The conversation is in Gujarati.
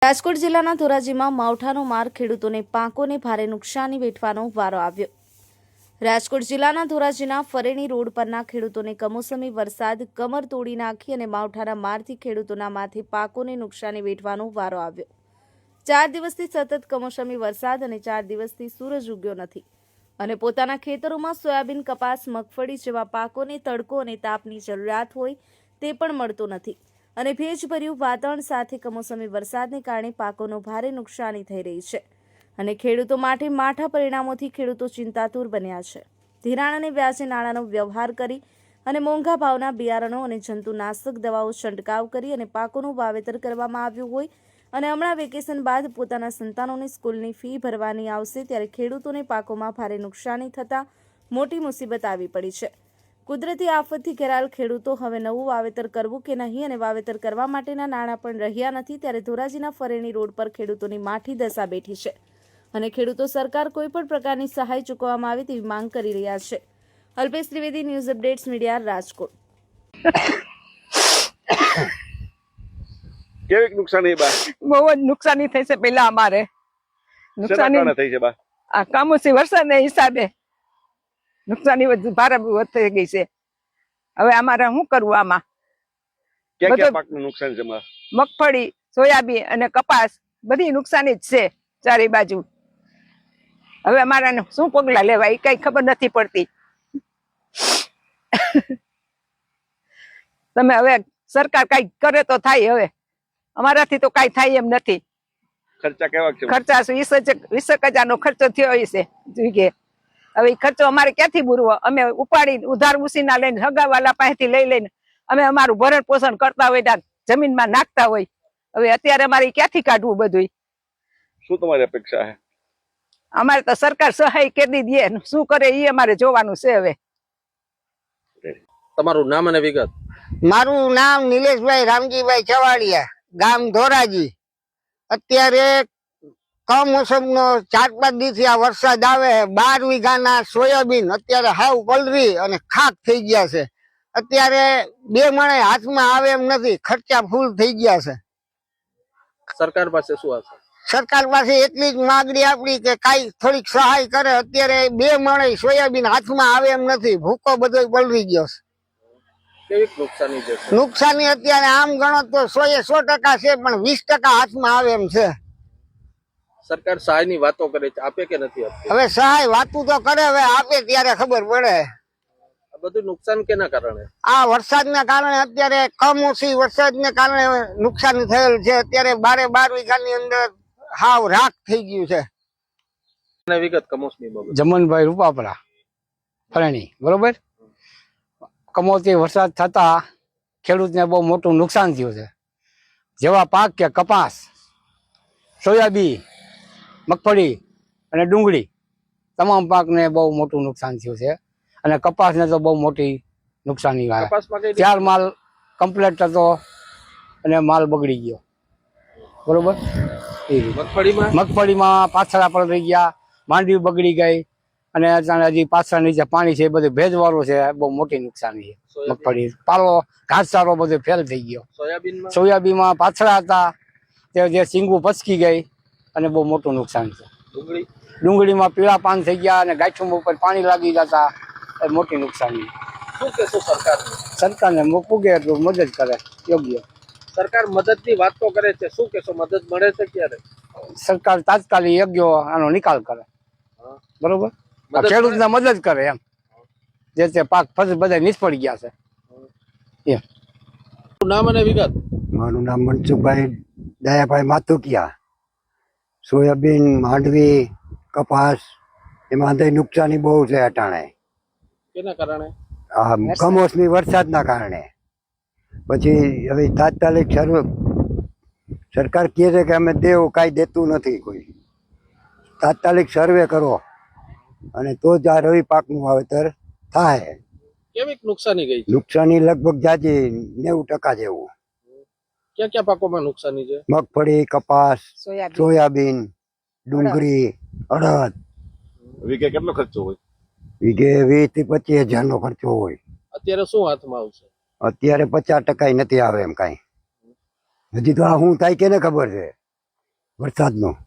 રાજકોટ જિલ્લાના ધોરાજીમાં માવઠાનો માર ખેડૂતોને પાકોને ભારે નુકસાની વેઠવાનો વારો આવ્યો। રાજકોટ જિલ્લાના ધોરાજીના ફરેણી રોડ પરના ખેડૂતોને કમોસમી વરસાદ કમર તોડી નાખી અને માવઠાના મારથી ખેડૂતોના માથે પાકોને નુકસાની વેઠવાનો વારો આવ્યો। 4 દિવસથી સતત કમોસમી વરસાદ અને 4 દિવસથી સૂરજ ઉગ્યો નથી અને પોતાના ખેતરોમાં સોયાબીન, કપાસ, મગફળી જેવા પાકોને તડકો અને તાપની જરૂરિયાત હોય તે પણ મળતો નથી અને ભેજભર્યું વાતાવરણ સાથે કમોસમી વરસાદને કારણે પાકોનો ભારે નુકસાની થઈ રહી છે અને ખેડૂતો માટે માઠા પરિણામોથી ખેડૂતો ચિંતાતુર બન્યા છે। ધિરાણ અને વ્યાજે નાણાંનો વ્યવહાર કરી અને મોંઘા ભાવના બિયારણો અને જંતુનાશક દવાઓ છંટકાવ કરી અને પાકોનું વાવેતર કરવામાં આવ્યું હોય અને હમણાં વેકેશન બાદ પોતાના સંતાનોની સ્કૂલની ફી ભરવાની આવશે ત્યારે ખેડૂતોને પાકોમાં ભારે નુકસાની થતાં મોટી મુસીબત આવી પડી છે। કુદરતી આફતથી ઘેરાયેલ ખેડૂતો હવે નવું વાવેતર કરવું કે નહીં અને વાવેતર કરવા માટેના નાણાં પણ રહ્યા નથી ત્યારે ધોરાજીના ફરેણી રોડ પર ખેડૂતોની માઠી દશા બેઠી છે અને ખેડૂતો સરકાર કોઈપણ પ્રકારની સહાય ચૂકવવામાં આવે તેવી માંગ કરી રહ્યા છે। Alpesh Trivedi, news updates media, Rajkot. કેવી નુકસાની બા? બહુ જ નુકસાની થઈ છે। પેલા અમારે નુકસાની થઈ છે બા? આ કમોસમી વરસાદના હિસાબે નુકસાની ભારે થઈ ગઈ છે। હવે અમારે શું કરવું આમાં? ક્યાં પાકનું નુકસાન છે? મગફળી, સોયાબીન અને કપાસ બધી નુકસાની જ છે ચારે બાજુ। હવે અમારે શું પગલા લેવા એ કઈ ખબર નથી પડતી। તમે હવે સરકાર કઈ કરે તો થાય, હવે અમારાથી તો કઈ થાય એમ નથી। ખર્ચા કેવા છે? ખર્ચા 20,000 નો ખર્ચો થયો છે જગ્યાએ। હવે એ ખર્ચો અમારે ક્યાંથી પૂરવો? અમે ઉપાડી ઉધાર ઉસીના લઈને હગાવાલા પાસેથી લઈ લઈને અમે અમારું ભરણ પોષણ કરતા હોય, જમીનમાં નાખતા હોય। હવે અત્યારે અમારે ક્યાંથી કાઢવું બધું? શું તમારી અપેક્ષા છે? અમારે તો સરકાર સહાય કરી દે, શું કરે એ અમારે જોવાનું છે। હવે તમારું નામ અને વિગત? મારું નામ નિલેશભાઈ રામજીભાઈ ચવાડિયા, ગામ ધોરાજી। અત્યારે કમોસમનો 4-5 દિવસથી આ વરસાદ આવે, 12 વીઘાના સોયાબીન અત્યારે હાવ પલરી અને ખાક થઈ ગયા છે। અત્યારે 2 મણે હાથમાં આવે એમ નથી, ખર્ચા ફૂલ થઈ ગયા છે। સરકાર પાસે શું આશા? સરકાર પાસે એટલી જ માગણી આપણી કે કાંઈ થોડીક સહાય કરે। અત્યારે 2 મણે સોયાબીન હાથમાં આવે એમ નથી, ભૂકો બધો પલરી ગયો છે। કેવી નુકસાની છે? નુકસાની અત્યારે આમ ગણો તો 100% છે, પણ 20% હાથમાં આવે એમ છે। સરકાર સહાયની વાતો કરે છે, આપે કે નથી આપતી? હવે સહાય વાતું તો કરે, હવે આપે ત્યારે ખબર પડે। આ બધું નુકસાન કેના કારણે? આ વરસાદના કારણે, અત્યારે કમોસમી વરસાદને કારણે નુકસાન થયેલ છે। અત્યારે 12 વીઘાની અંદર હાવ રાખ થઈ ગયું છે। અને વિગત કમોસમી બાબત? જમનભાઈ રૂપાપરા, ફરણી, બરોબર। કમોસમી વરસાદ થતા ખેડૂતને બહુ મોટું નુકસાન થયું છે। જેવા પાક કે કપાસ, સોયાબીન, મગફળી અને ડુંગળી, તમામ પાકને બહુ મોટું નુકસાન થયું છે અને કપાસને તો બહુ મોટી નુકસાની આવે। 4 માલ કમ્પ્લીટ હતો અને માલ બગડી ગયો, બરોબર। મગફળીમાં પાછળ પડી ગયા, માંડવી બગડી ગઈ અને હજી પાછળ નીચે પાણી છે, એ બધું ભેજવાળું છે, બહુ મોટી નુકસાની છે। મગફળી પાલો ઘાસચારો બધો ફેલ થઈ ગયો। સોયાબીનમાં પાછળ હતા તે જે સિંગું પચકી ગઈ અને બહુ મોટું નુકસાન છે। ડુંગળીમાં પીળા પાન થઈ ગયા અને ગાંઠું ઉપર પાણી લાગી જતા મોટી નુકસાની। શું કહેશો સરકારને પૂગે એટલું મદદ કરે યોગ્ય। સરકાર મદદની વાત તો કરે છે, શું કહેશો? મદદ મળે છે ક્યારે? સરકાર તાત્કાલિક યોગ્ય આનો નિકાલ કરે, બરોબર। ખેડૂતને મદદ કરે એમ, જે તે પાક ફસલ બધા નિષ્ફળ ગયા છે એમ। નામ અને વિગત? મારું નામ મનસુખભાઈ દયાભાઈ માતુકિયા। સોયાબીન, માંડવી, કપાસ એમાં નુકસાની બહુ છે અટાણે। કેના કારણે? આ કમોસમી વરસાદના કારણે। પછી હવે તાત્કાલિક સરકાર કહે છે કે અમે દેવું, કાંઈ દેતું નથી કોઈ। તાત્કાલિક સર્વે કરો અને તો જ આ રવિ પાકનું વાવેતર થાય। કેવી નુકસાની ગઈ? નુકસાની લગભગ જાજી 90% જેવું। ક્યાં ક્યાં પાકોમાં નુકસાની છે? મગફળી, કપાસ, સોયાબીન, ડુંગળી, અડદ। વીઘે કેટલો ખર્ચો હોય? વીઘે 20,000 થી 25,000 નો ખર્ચો હોય। અત્યારે શું હાથમાં આવશે? અત્યારે 50% નથી આવે એમ કાંઈ। હજી તો આ શું થાય કેને ખબર છે? વરસાદનો